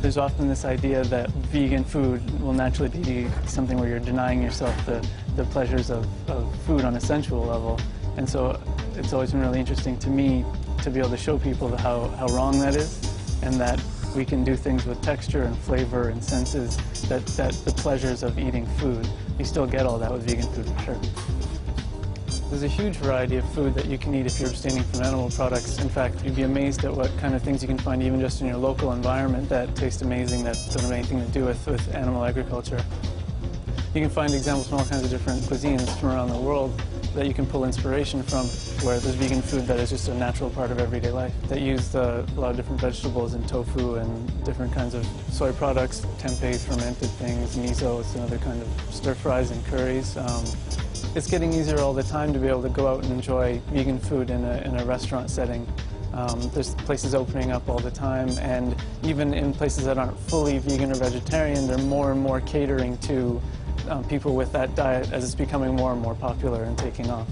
There's often this idea that vegan food will naturally be something where you're denying yourself the pleasures of food on a sensual level. And so it's always been really interesting to me to be able to show people how wrong that is, and that we can do things with texture and flavor and senses that the pleasures of eating food, you still get all that with vegan food for sure. There's a huge variety of food that you can eat if you're abstaining from animal products. In fact, you'd be amazed at what kind of things you can find even just in your local environment that taste amazing, that don't have anything to do with animal agriculture. You can find examples from all kinds of different cuisines from around the world that you can pull inspiration from, where there's vegan food that is just a natural part of everyday life, that use a lot of different vegetables and tofu and different kinds of soy products, tempeh, fermented things, miso, it's another kind of stir fries and curries. It's getting easier all the time to be able to go out and enjoy vegan food in a restaurant setting. There's places opening up all the time, and even in places that aren't fully vegan or vegetarian, they're more and more catering to people with that diet as it's becoming more and more popular and taking off.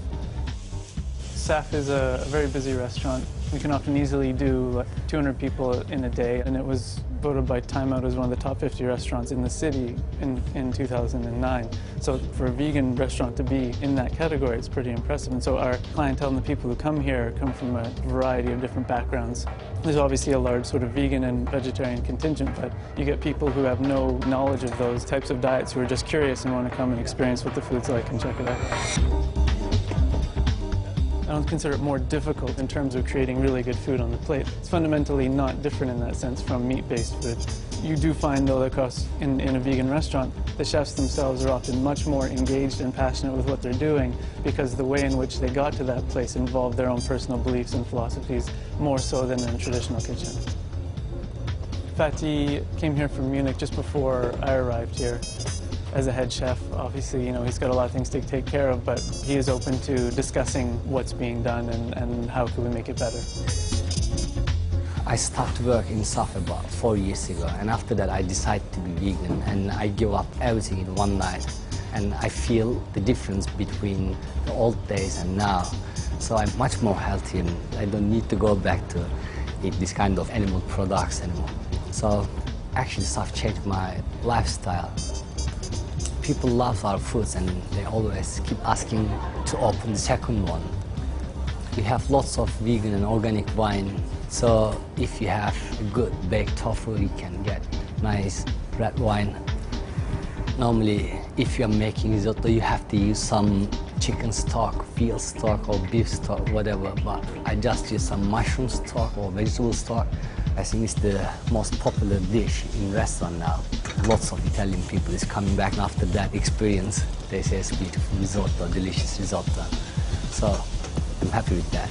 SAF is a very busy restaurant. We can often easily do 200 people in a day, and it was voted by Time Out as one of the top 50 restaurants in the city in 2009. So for a vegan restaurant to be in that category, it's pretty impressive. And so our clientele and the people who come here come from a variety of different backgrounds. There's obviously a large sort of vegan and vegetarian contingent, but you get people who have no knowledge of those types of diets who are just curious and want to come and experience what the food's like and check it out. I don't consider it more difficult in terms of creating really good food on the plate. It's fundamentally not different in that sense from meat-based food. You do find, though, that in a vegan restaurant, the chefs themselves are often much more engaged and passionate with what they're doing because the way in which they got to that place involved their own personal beliefs and philosophies more so than in a traditional kitchen. Fatih came here from Munich just before I arrived here. As a head chef, obviously, he's got a lot of things to take care of, but he is open to discussing what's being done and how can we make it better. I started work in SAF about 4 years ago, and after that I decided to be vegan, and I give up everything in one night. And I feel the difference between the old days and now. So I'm much more healthy, and I don't need to go back to eat this kind of animal products anymore. So actually SAF changed my lifestyle. People love our foods, and they always keep asking to open the second one. We have lots of vegan and organic wine, so if you have a good baked tofu, you can get nice red wine. Normally, if you're making risotto, you have to use some chicken stock, veal stock, or beef stock, whatever, but I just use some mushroom stock or vegetable stock. I think it's the most popular dish in restaurant now. Lots of Italian people is coming back after that experience. They say it's beautiful risotto, delicious risotto. So I'm happy with that.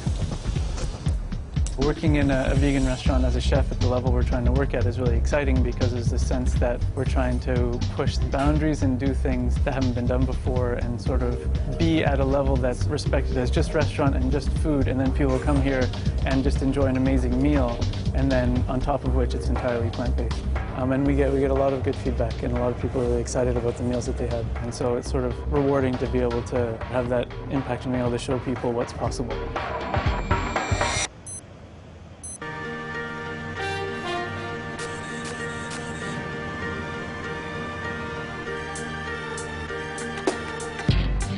Working in a vegan restaurant as a chef at the level we're trying to work at is really exciting because there's the sense that we're trying to push the boundaries and do things that haven't been done before and sort of be at a level that's respected as just restaurant and just food, and then people will come here and just enjoy an amazing meal, and then on top of which it's entirely plant-based. And we get a lot of good feedback, and a lot of people are really excited about the meals that they had. And so it's sort of rewarding to be able to have that impact and be able to show people what's possible.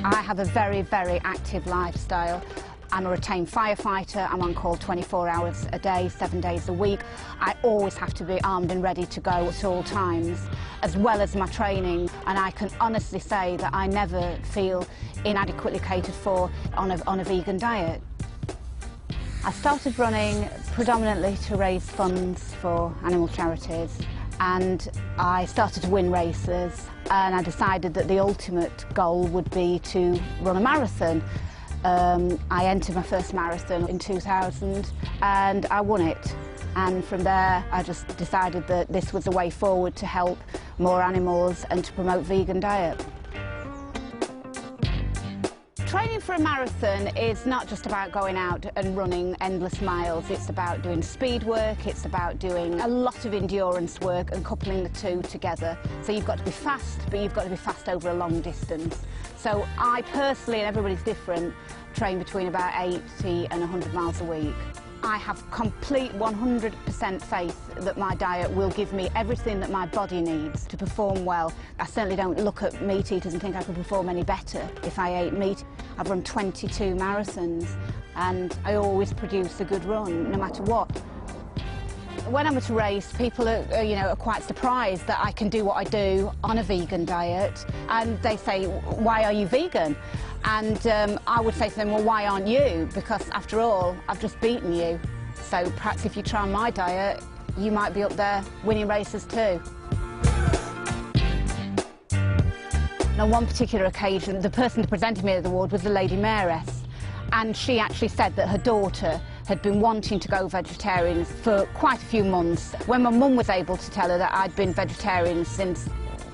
I have a very, very active lifestyle. I'm a retained firefighter. I'm on call 24 hours a day, 7 days a week. I always have to be armed and ready to go at all times, as well as my training. And I can honestly say that I never feel inadequately catered for on a vegan diet. I started running predominantly to raise funds for animal charities, and I started to win races, and I decided that the ultimate goal would be to run a marathon. I entered my first marathon in 2000 and I won it. And from there I just decided that this was the way forward to help more animals and to promote vegan diet. Training for a marathon is not just about going out and running endless miles. It's about doing speed work, it's about doing a lot of endurance work and coupling the two together. So you've got to be fast, but you've got to be fast over a long distance. So I personally, and everybody's different, train between about 80 and 100 miles a week. I have complete 100% faith that my diet will give me everything that my body needs to perform well. I certainly don't look at meat eaters and think I could perform any better if I ate meat. I've run 22 marathons and I always produce a good run, no matter what. When I'm at a race, people are quite surprised that I can do what I do on a vegan diet, and they say, "Why are you vegan?" And I would say to them, "Well, why aren't you? Because after all, I've just beaten you. So perhaps if you try my diet, you might be up there winning races too." And on one particular occasion, the person that presented me the award was the Lady Mayoress, and she actually said that her daughter had been wanting to go vegetarian for quite a few months. When my mum was able to tell her that I'd been vegetarian since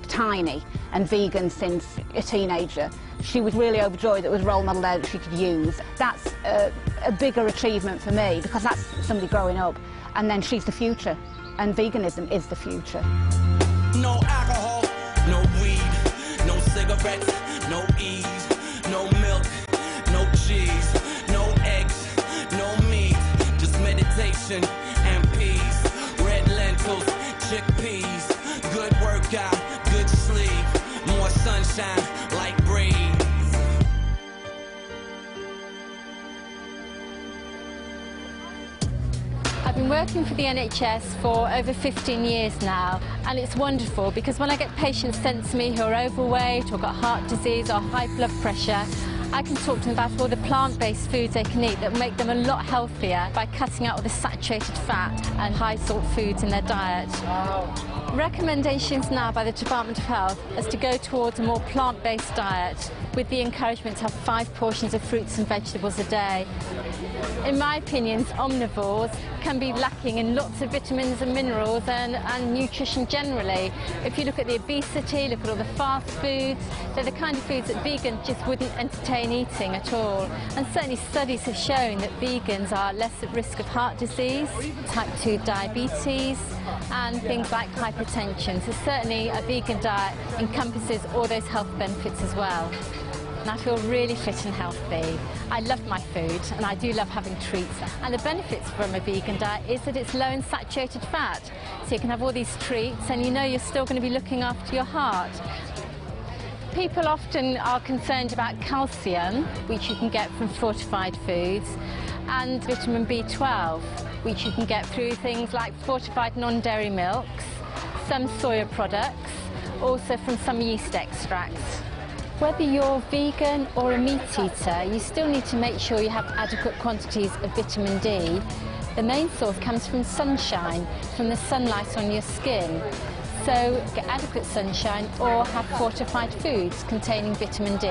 tiny and vegan since a teenager, she was really overjoyed that there was a role model there that she could use. That's a bigger achievement for me, because that's somebody growing up, and then she's the future, and veganism is the future. No alcohol, no weed, no cigarettes, no ease, no milk, no cheese, no eggs, no meat, just meditation and peace. Red lentils, chickpeas, good workout, good sleep, more sunshine, light breeze. I've been working for the NHS for over 15 years now, and it's wonderful because when I get patients sent to me who are overweight or got heart disease or high blood pressure, I can talk to them about all the plant-based foods they can eat that will make them a lot healthier by cutting out all the saturated fat and high salt foods in their diet. Recommendations now by the Department of Health is to go towards a more plant-based diet with the encouragement to have 5 portions of fruits and vegetables a day. In my opinion, omnivores can be lacking in lots of vitamins and minerals and nutrition generally. If you look at the obesity, look at all the fast foods, they're the kind of foods that vegans just wouldn't entertain eating at all. And certainly studies have shown that vegans are less at risk of heart disease, type 2 diabetes, and things like hypertension. So certainly a vegan diet encompasses all those health benefits as well. And I feel really fit and healthy. I love my food and I do love having treats. And the benefits from a vegan diet is that it's low in saturated fat. So you can have all these treats and you know you're still going to be looking after your heart. People often are concerned about calcium, which you can get from fortified foods, and vitamin B12, which you can get through things like fortified non-dairy milks, some soya products, also from some yeast extracts. Whether you're vegan or a meat eater, you still need to make sure you have adequate quantities of vitamin D. The main source comes from sunshine, from the sunlight on your skin. So get adequate sunshine or have fortified foods containing vitamin D.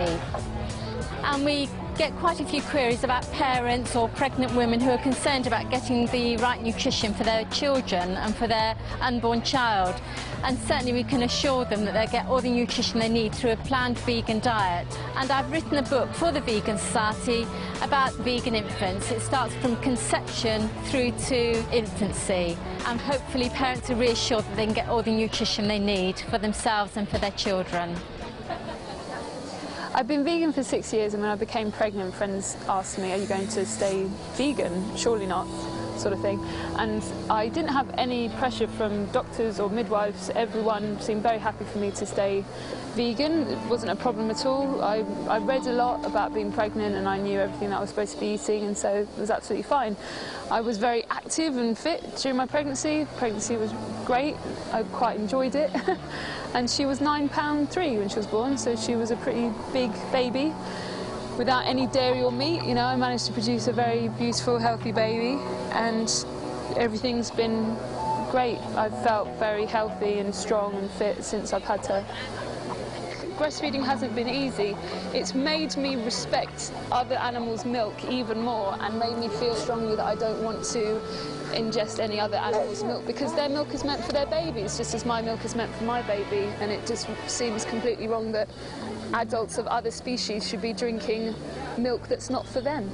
And we get quite a few queries about parents or pregnant women who are concerned about getting the right nutrition for their children and for their unborn child. And certainly we can assure them that they get all the nutrition they need through a planned vegan diet. And I've written a book for the Vegan Society about vegan infants. It starts from conception through to infancy. And hopefully parents are reassured that they can get all the nutrition they need for themselves and for their children. I've been vegan for 6 years, and when I became pregnant, friends asked me, "Are you going to stay vegan?" "Surely not," sort of thing. And I didn't have any pressure from doctors or midwives. Everyone seemed very happy for me to stay vegan. It wasn't a problem at all. I read a lot about being pregnant and I knew everything that I was supposed to be eating, and so it was absolutely fine. I was very active and fit during my pregnancy. Pregnancy was great. I quite enjoyed it. And she was £9.3 when she was born, so she was a pretty big baby. Without any dairy or meat, you know, I managed to produce a very beautiful, healthy baby, and everything's been great. I've felt very healthy and strong and fit since I've had her. breastfeeding hasn't been easy. It's made me respect other animals' milk even more and made me feel strongly that I don't want to ingest any other animal's milk, because their milk is meant for their babies just as my milk is meant for my baby, and it just seems completely wrong that adults of other species should be drinking milk that's not for them.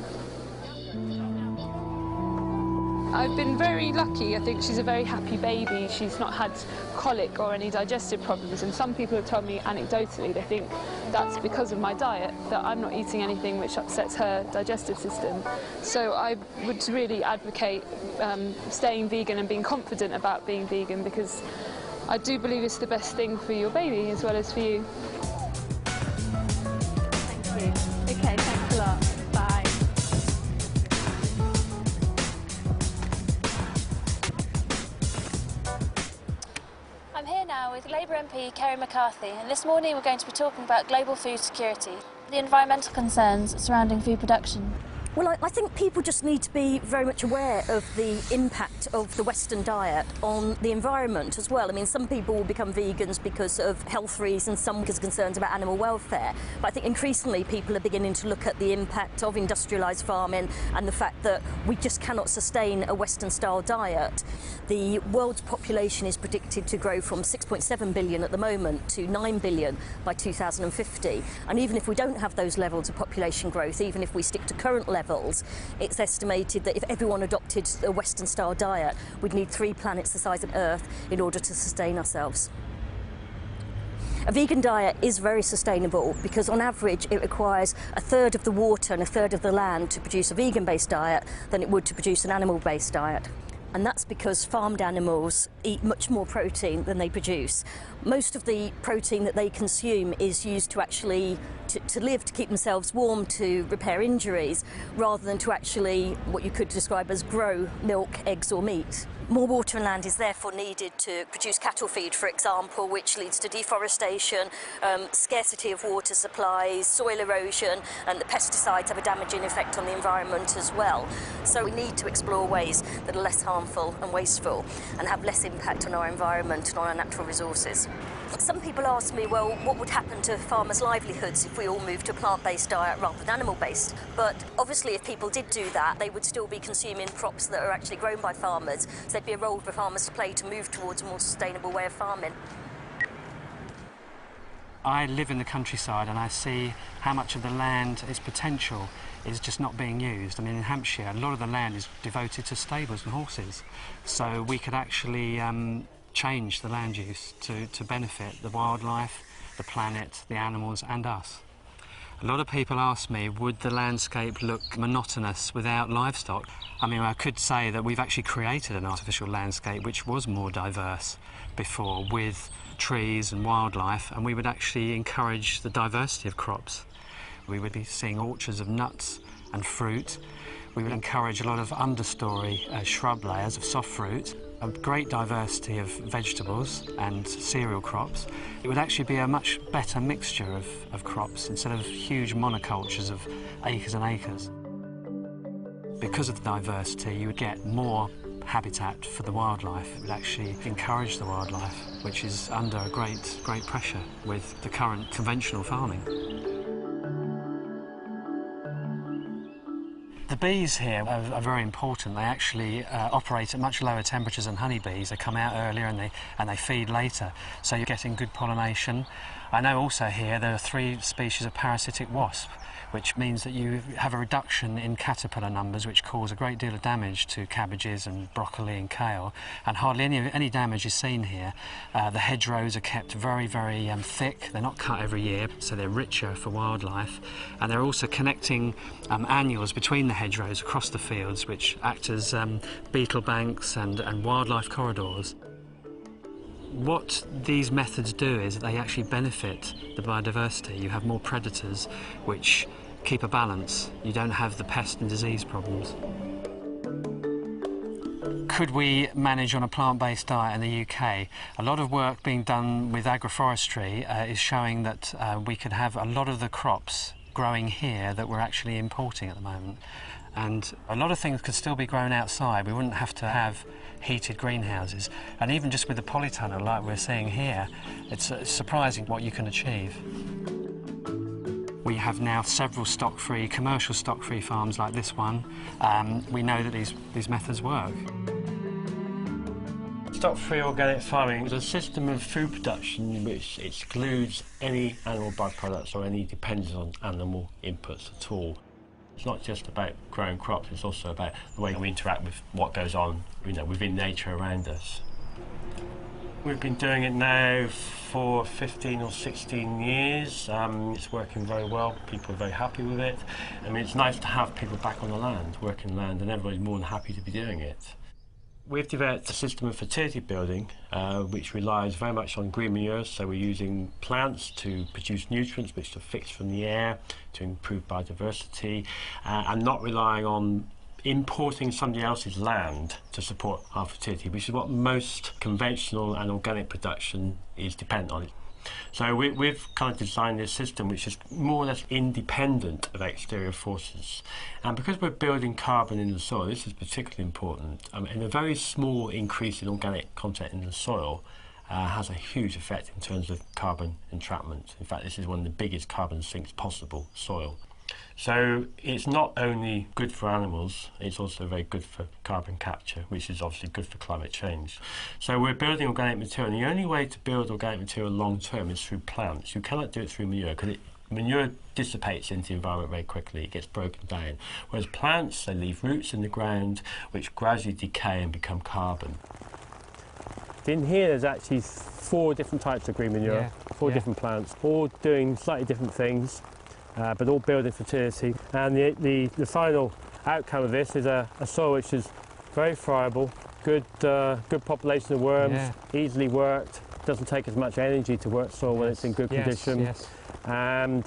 I've been very lucky. I think she's a very happy baby. She's not had colic or any digestive problems, and some people have told me anecdotally they think that's because of my diet, that I'm not eating anything which upsets her digestive system. So I would really advocate staying vegan and being confident about being vegan, because I do believe it's the best thing for your baby as well as for you. Thank you. Okay, thanks a lot. Bye. I'm here now with Labour MP Kerry McCarthy, and this morning we're going to be talking about global food security, the environmental concerns surrounding food production. Well, I think people just need to be very much aware of the impact of the Western diet on the environment as well. I mean, some people will become vegans because of health reasons, some because of concerns about animal welfare. But I think increasingly people are beginning to look at the impact of industrialised farming and the fact that we just cannot sustain a Western-style diet. The world's population is predicted to grow from 6.7 billion at the moment to 9 billion by 2050. And even if we don't have those levels of population growth, even if we stick to current levels, it's estimated that if everyone adopted a Western-style diet, we'd need 3 planets the size of Earth in order to sustain ourselves. A vegan diet is very sustainable because on average it requires 1/3 of the water and 1/3 of the land to produce a vegan-based diet than it would to produce an animal-based diet. And that's because farmed animals eat much more protein than they produce. Most of the protein that they consume is used to actually to live, to keep themselves warm, to repair injuries, rather than to actually what you could describe as grow milk, eggs or meat. More water and land is therefore needed to produce cattle feed, for example, which leads to deforestation, scarcity of water supplies, soil erosion, and the pesticides have a damaging effect on the environment as well. So we need to explore ways that are less harmful and wasteful and have less impact on our environment and on our natural resources. Some people ask me, well, what would happen to farmers' livelihoods if we all moved to a plant-based diet rather than animal-based? But obviously if people did do that, they would still be consuming crops that are actually grown by farmers. So there'd be a role for farmers to play to move towards a more sustainable way of farming. I live in the countryside and I see how much of the land, its potential, is just not being used. I mean, in Hampshire, a lot of the land is devoted to stables and horses. So we could actually change the land use to benefit the wildlife, the planet, the animals and us. A lot of people ask me, would the landscape look monotonous without livestock? I mean, I could say that we've actually created an artificial landscape which was more diverse before, with trees and wildlife, and we would actually encourage the diversity of crops. We would be seeing orchards of nuts and fruit. We would encourage a lot of understory shrub layers of soft fruit, a great diversity of vegetables and cereal crops. It would actually be a much better mixture of crops instead of huge monocultures of acres and acres. Because of the diversity, you would get more habitat for the wildlife. It would actually encourage the wildlife, which is under a great pressure with the current conventional farming. The bees here are very important. They actually operate at much lower temperatures than honeybees. They come out earlier and they feed later, so you're getting good pollination. I know also here there are 3 species of parasitic wasp, which means that you have a reduction in caterpillar numbers, which cause a great deal of damage to cabbages and broccoli and kale, and hardly any damage is seen here. The hedgerows are kept very thick. They're not cut every year, so they're richer for wildlife, and they're also connecting annuals between the hedgerows across the fields, which act as beetle banks and wildlife corridors. What these methods do is that they actually benefit the biodiversity. You have more predators which keep a balance. You don't have the pest and disease problems. Could we manage on a plant-based diet in the UK? A lot of work being done with agroforestry is showing that we could have a lot of the crops growing here that we're actually importing at the moment. And a lot of things could still be grown outside. We wouldn't have to have heated greenhouses. And even just with the polytunnel like we're seeing here, it's surprising what you can achieve. We have now several stock-free, commercial stock-free farms like this one. We know that these methods work. Stock-free organic farming is a system of food production which excludes any animal byproducts or any dependence on animal inputs at all. It's not just about growing crops, it's also about the way we interact with what goes on, within nature around us. We've been doing it now for 15 or 16 years. It's working very well. People are very happy with it. I mean, it's nice to have people back on the land, working land, and everybody's more than happy to be doing it. We've developed a system of fertility building which relies very much on green manure, so we're using plants to produce nutrients which are fixed from the air to improve biodiversity, and not relying on importing somebody else's land to support our fertility, which is what most conventional and organic production is dependent on. So we've kind of designed this system which is more or less independent of exterior forces. And because we're building carbon in the soil, this is particularly important, and a very small increase in organic content in the soil has a huge effect in terms of carbon entrapment. In fact, this is one of the biggest carbon sinks possible, soil. So it's not only good for animals, it's also very good for carbon capture, which is obviously good for climate change. So we're building organic material, and the only way to build organic material long term is through plants. You cannot do it through manure, because manure dissipates into the environment very quickly, it gets broken down. Whereas plants, they leave roots in the ground, which gradually decay and become carbon. In here there's actually 4 different types of green manure, 4 different plants, all doing slightly different things. But all building fertility, and the final outcome of this is a soil which is very friable, good population of worms, easily worked, doesn't take as much energy to work soil when it's in good condition, and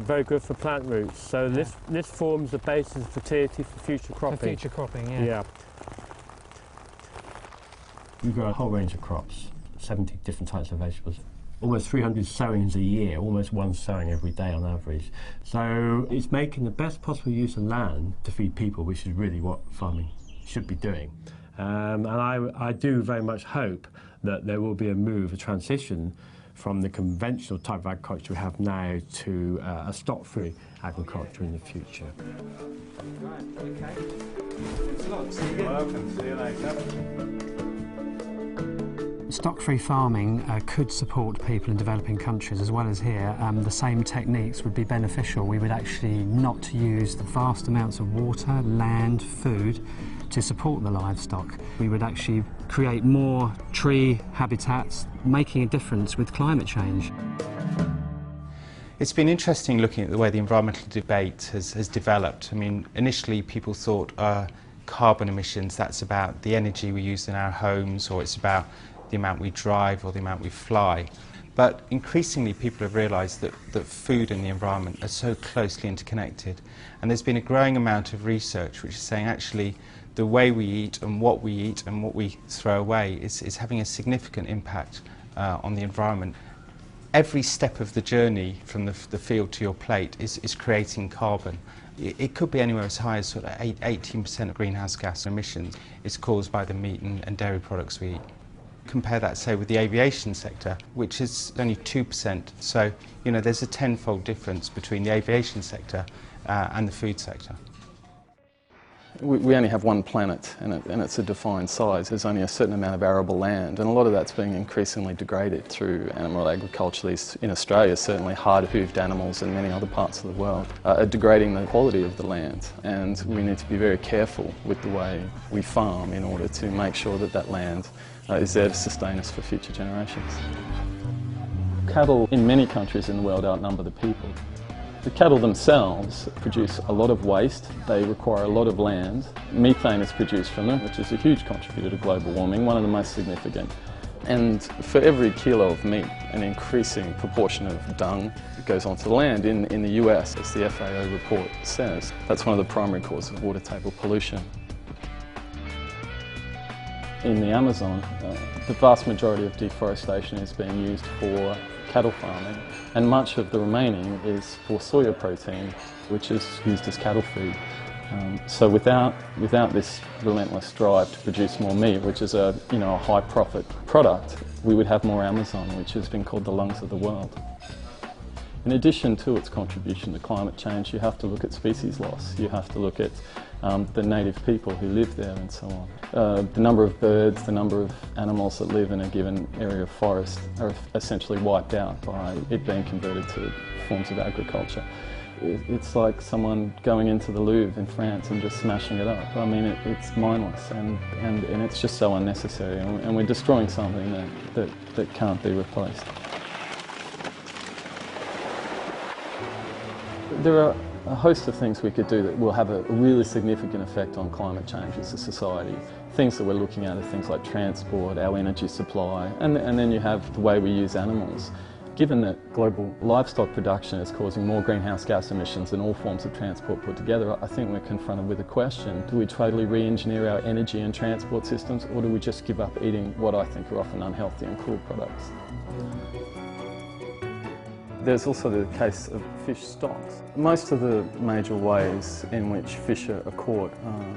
very good for plant roots. So this forms the basis of fertility for future cropping. For future cropping, yeah. We grow a whole range of crops, 70 different types of vegetables. Almost 300 sowings a year, almost 1 sowing every day on average. So it's making the best possible use of land to feed people, which is really what farming should be doing. And I do very much hope that there will be a move, a transition from the conventional type of agriculture we have now to a stock-free agriculture in the future. Right, okay. Thanks a lot. You're welcome. See you later. Stock-free farming could support people in developing countries as well as here. The same techniques would be beneficial. We would actually not use the vast amounts of water, land, food to support the livestock. We would actually create more tree habitats, making a difference with climate change. It's been interesting looking at the way the environmental debate has developed. I mean, initially people thought carbon emissions, that's about the energy we use in our homes, or it's about the amount we drive or the amount we fly. But increasingly people have realised that food and the environment are so closely interconnected, and there's been a growing amount of research which is saying actually the way we eat and what we throw away is having a significant impact on the environment. Every step of the journey from the field to your plate is creating carbon. It could be anywhere as high as sort of 18% of greenhouse gas emissions is caused by the meat and dairy products we eat. Compare that, say, with the aviation sector, which is only 2%. So, there's a tenfold difference between the aviation sector and the food sector. We only have one planet, and it's a defined size. There's only a certain amount of arable land, and a lot of that's being increasingly degraded through animal agriculture. In Australia, certainly hard-hooved animals and many other parts of the world are degrading the quality of the land, and we need to be very careful with the way we farm in order to make sure that land is there to sustain us for future generations. Cattle in many countries in the world outnumber the people. The cattle themselves produce a lot of waste, they require a lot of land. Methane is produced from them, which is a huge contributor to global warming, one of the most significant. And for every kilo of meat, an increasing proportion of dung goes onto the land. In the US, as the FAO report says, that's one of the primary causes of water table pollution. In the Amazon, the vast majority of deforestation is being used for cattle farming, and much of the remaining is for soya protein, which is used as cattle food. So without this relentless drive to produce more meat, which is a high profit product, we would have more Amazon, which has been called the lungs of the world. In addition to its contribution to climate change, you have to look at species loss. You have to look at the native people who live there and so on. The number of birds, the number of animals that live in a given area of forest are essentially wiped out by it being converted to forms of agriculture. It's like someone going into the Louvre in France and just smashing it up. I mean, it's mindless and it's just so unnecessary, and we're destroying something that can't be replaced. There are a host of things we could do that will have a really significant effect on climate change as a society. Things that we're looking at are things like transport, our energy supply, and then you have the way we use animals. Given that global livestock production is causing more greenhouse gas emissions than all forms of transport put together, I think we're confronted with a question: do we totally re-engineer our energy and transport systems, or do we just give up eating what I think are often unhealthy and cruel products? There's also the case of fish stocks. Most of the major ways in which fish are caught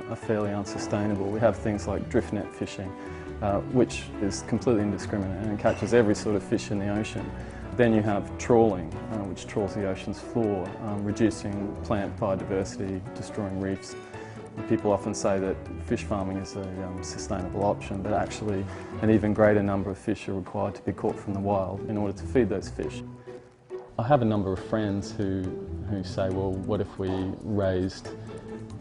are fairly unsustainable. We have things like drift net fishing, which is completely indiscriminate and catches every sort of fish in the ocean. Then you have trawling, which trawls the ocean's floor, reducing plant biodiversity, destroying reefs. People often say that fish farming is a sustainable option, but actually an even greater number of fish are required to be caught from the wild in order to feed those fish. I have a number of friends who say, well, what if we raised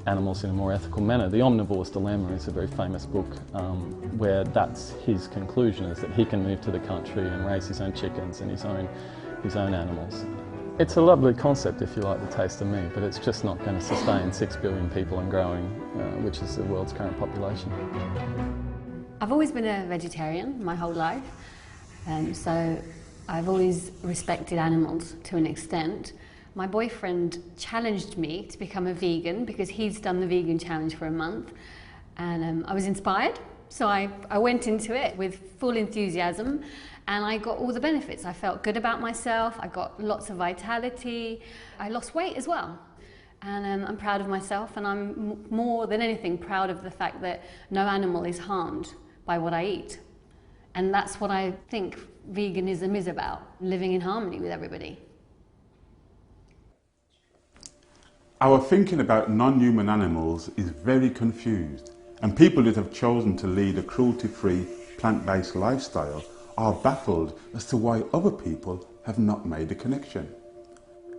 animals in a more ethical manner? The Omnivore's Dilemma is a very famous book where that's his conclusion, is that he can move to the country and raise his own chickens and his own animals. It's a lovely concept if you like the taste of meat, but it's just not going to sustain 6 billion people and growing, which is the world's current population. I've always been a vegetarian my whole life, so I've always respected animals to an extent. My boyfriend challenged me to become a vegan because he's done the vegan challenge for a month, and I was inspired, so I went into it with full enthusiasm, and I got all the benefits. I felt good about myself, I got lots of vitality, I lost weight as well, and I'm proud of myself, and I'm more than anything proud of the fact that no animal is harmed by what I eat. And that's what I think veganism is about, living in harmony with everybody. Our thinking about non-human animals is very confused, and people that have chosen to lead a cruelty-free, plant-based lifestyle are baffled as to why other people have not made the connection.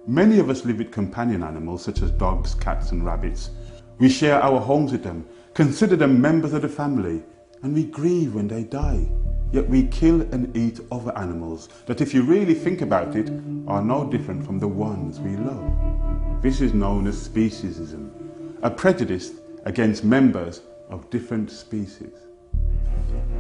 Many of us live with companion animals such as dogs, cats and rabbits. We share our homes with them, consider them members of the family, and we grieve when they die. Yet we kill and eat other animals that, if you really think about it, are no different from the ones we love. This is known as speciesism, a prejudice against members of different species.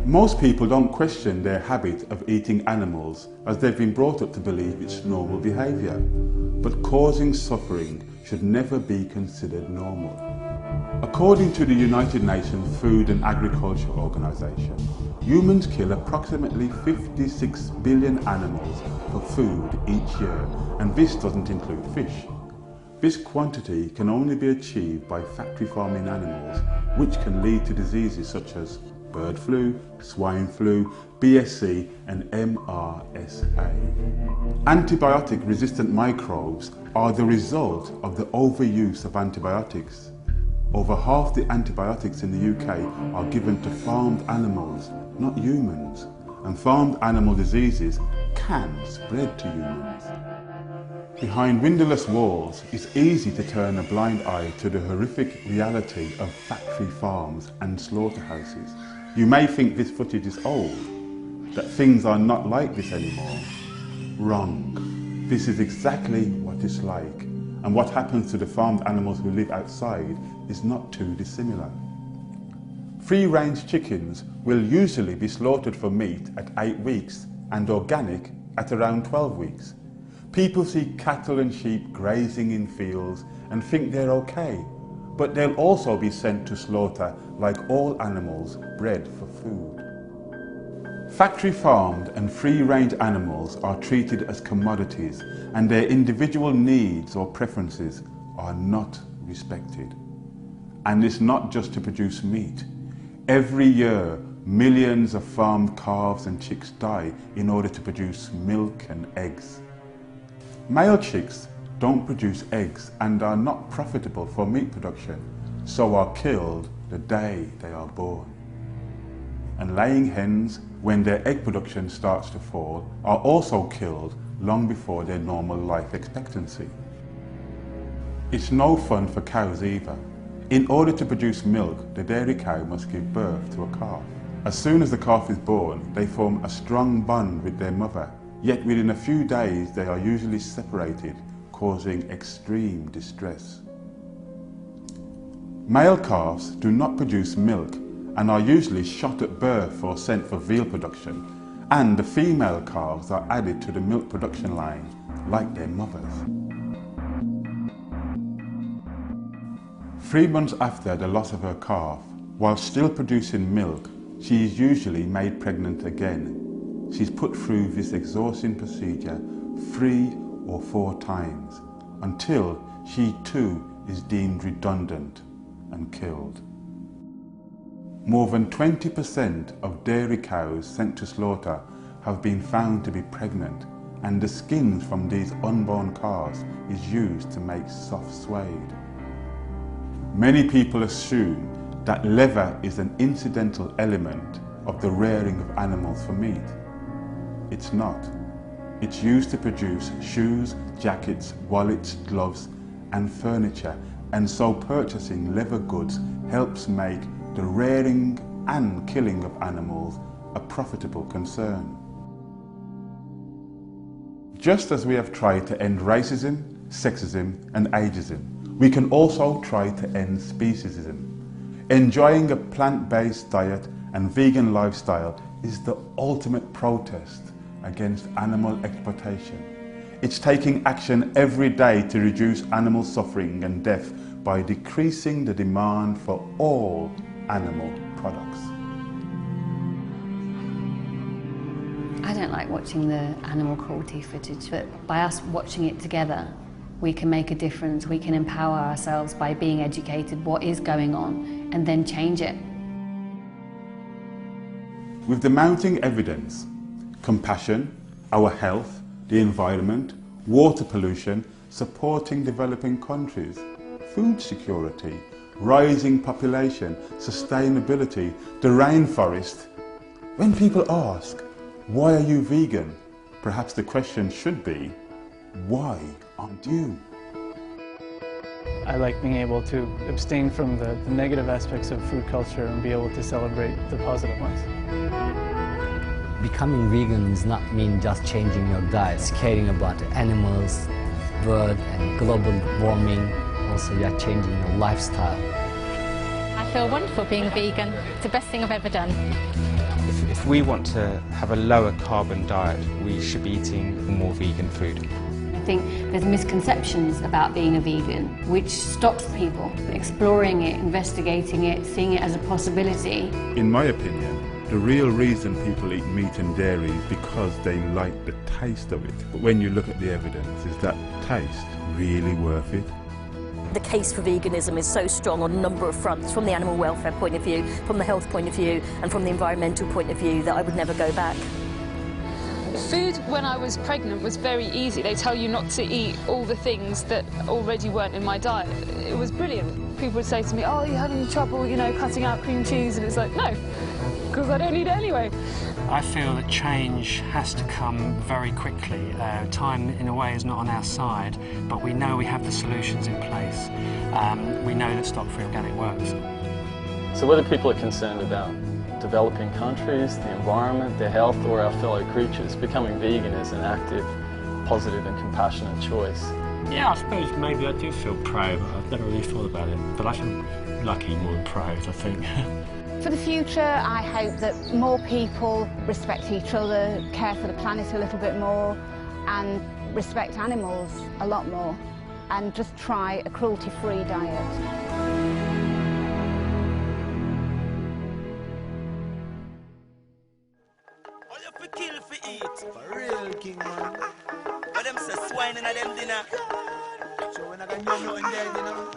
Most people don't question their habit of eating animals as they've been brought up to believe it's normal behaviour, but causing suffering should never be considered normal. According to the United Nations Food and Agriculture Organization, humans kill approximately 56 billion animals for food each year, and this doesn't include fish. This quantity can only be achieved by factory farming animals, which can lead to diseases such as bird flu, swine flu, BSE and MRSA. Antibiotic-resistant microbes are the result of the overuse of antibiotics. Over half the antibiotics in the UK are given to farmed animals, not humans, and farmed animal diseases can spread to humans. Behind windowless walls, it's easy to turn a blind eye to the horrific reality of factory farms and slaughterhouses. You may think this footage is old, that things are not like this anymore. Wrong. This is exactly what it's like, and what happens to the farmed animals who live outside is not too dissimilar. Free-range chickens will usually be slaughtered for meat at 8 weeks and organic at around 12 weeks. People see cattle and sheep grazing in fields and think they're okay, but they'll also be sent to slaughter like all animals bred for food. Factory farmed and free-range animals are treated as commodities, and their individual needs or preferences are not respected. And it's not just to produce meat. Every year, millions of farmed calves and chicks die in order to produce milk and eggs. Male chicks don't produce eggs and are not profitable for meat production, so are killed the day they are born. And laying hens, when their egg production starts to fall, are also killed long before their normal life expectancy. It's no fun for cows either. In order to produce milk, the dairy cow must give birth to a calf. As soon as the calf is born, they form a strong bond with their mother, yet within a few days they are usually separated, causing extreme distress. Male calves do not produce milk and are usually shot at birth or sent for veal production, and the female calves are added to the milk production line like their mothers. 3 months after the loss of her calf, while still producing milk, she is usually made pregnant again. She's put through this exhausting procedure 3 or 4 times until she too is deemed redundant and killed. More than 20% of dairy cows sent to slaughter have been found to be pregnant, and the skins from these unborn calves is used to make soft suede. Many people assume that leather is an incidental element of the rearing of animals for meat. It's not. It's used to produce shoes, jackets, wallets, gloves and furniture, and so purchasing leather goods helps make the rearing and killing of animals a profitable concern. Just as we have tried to end racism, sexism and ageism, we can also try to end speciesism. Enjoying a plant-based diet and vegan lifestyle is the ultimate protest against animal exploitation. It's taking action every day to reduce animal suffering and death by decreasing the demand for all animal products. I don't like watching the animal cruelty footage, but by us watching it together, we can make a difference. We can empower ourselves by being educated what is going on and then change it. With the mounting evidence, compassion, our health, the environment, water pollution, supporting developing countries, food security, rising population, sustainability, the rainforest. When people ask, why are you vegan? Perhaps the question should be, why aren't you? I like being able to abstain from the negative aspects of food culture and be able to celebrate the positive ones. Becoming vegan does not mean just changing your diet, caring about animals, birds and global warming. Also, you're changing your lifestyle. I feel wonderful being vegan. It's the best thing I've ever done. If we want to have a lower carbon diet, we should be eating more vegan food. I think there's misconceptions about being a vegan, which stops people exploring it, investigating it, seeing it as a possibility. In my opinion, the real reason people eat meat and dairy is because they like the taste of it. But when you look at the evidence, is that taste really worth it? The case for veganism is so strong on a number of fronts, from the animal welfare point of view, from the health point of view, and from the environmental point of view, that I would never go back. Food when I was pregnant was very easy. They tell you not to eat all the things that already weren't in my diet. It was brilliant. People would say to me, oh, you're having trouble, you know, cutting out cream cheese, and it's like, no, because I don't eat it anyway. I feel that change has to come very quickly. Time, in a way, is not on our side, but we know we have the solutions in place. We know that stock-free organic works. So whether people are concerned about developing countries, the environment, their health, or our fellow creatures, becoming vegan is an active, positive and compassionate choice. Yeah, I suppose maybe I do feel proud, but I've never really thought about it. But I feel lucky more than proud, I think. For the future, I hope that more people respect each other, care for the planet a little bit more, and respect animals a lot more, and just try a cruelty-free diet. Kill for eat, for real king man. But them say swine in a them dinner. So when I got nothing there, you know.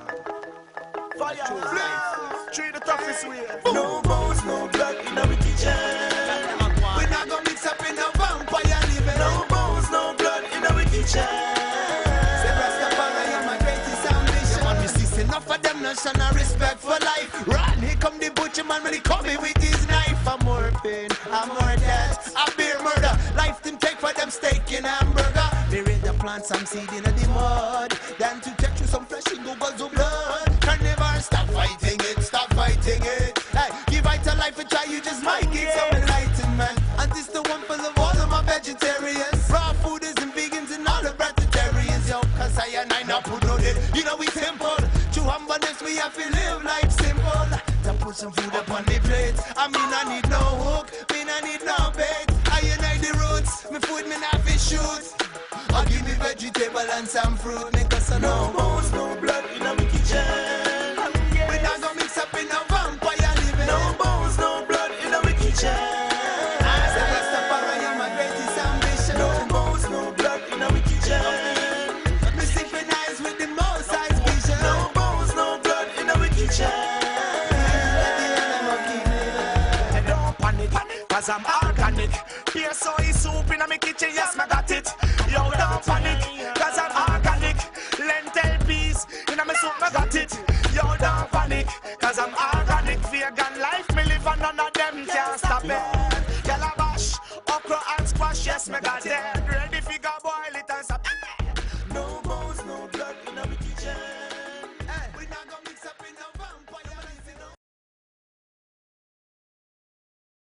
Treat the toughest way. No bones, no blood in our kitchen. We not gonna mix up in a vampire living. No bones, no blood in our kitchen. Say Rastafari, I'm my greatest ambition. Man, we see enough of them, no shun no respect for life. Run, here come the butcher man when he coming with his knife. I'm more pain, I'm more death, I bear murder. Life them take for them steak and hamburger. They ready to plant some seed in the mud, then to take through some flesh and go of blood. Can never stop fighting it, stop fighting it. Hey, give it a life and try, you just might get some enlightenment. And this the one for the all of my vegetarians, raw fooders and vegans and all the vegetarians. Yo, cause I not put on it. You know we simple. To humbleness we have to live life simple. To put some food up on the plate. I mean I need no hook, mean I need no bait. I unite the roots, me food me not fish shoot. Or give me vegetable and some fruit. Make us a no bones, no blood in our kitchen. We not gonna mix up in a vampire living. No bones, no blood in our kitchen. Say Rastafari, I'm my greatest ambition. No bones, no blood in our kitchen. Me synchronize with the most high's vision. No bones, no blood in our kitchen. Don't panic, cause I'm organic. Here so is soup in my kitchen, yes, I got it. Yo, don't panic,